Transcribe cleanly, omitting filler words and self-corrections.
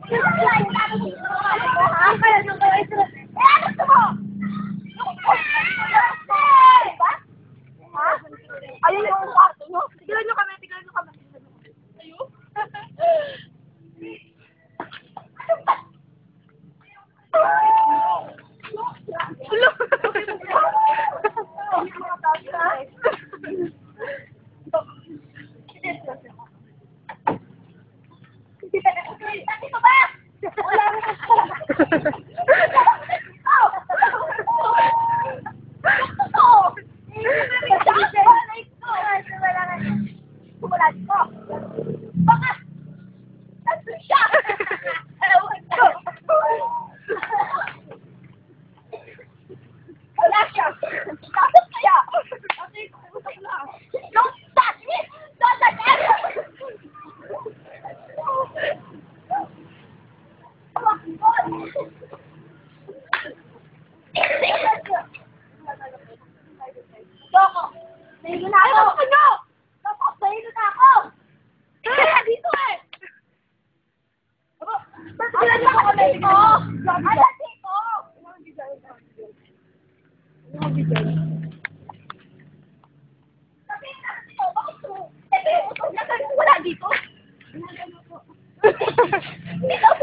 Ayun yung kwarto nyo. Tigilan nyo kami, tigilan nyo kami. Ayun? Sa'yo na ako! Sa'yo na ako! Kaya dito eh! Alam mo ako dito! Alam dito! Sabihin na dito! Bakit ito? Ito yung utos niya. Wala dito! Dito!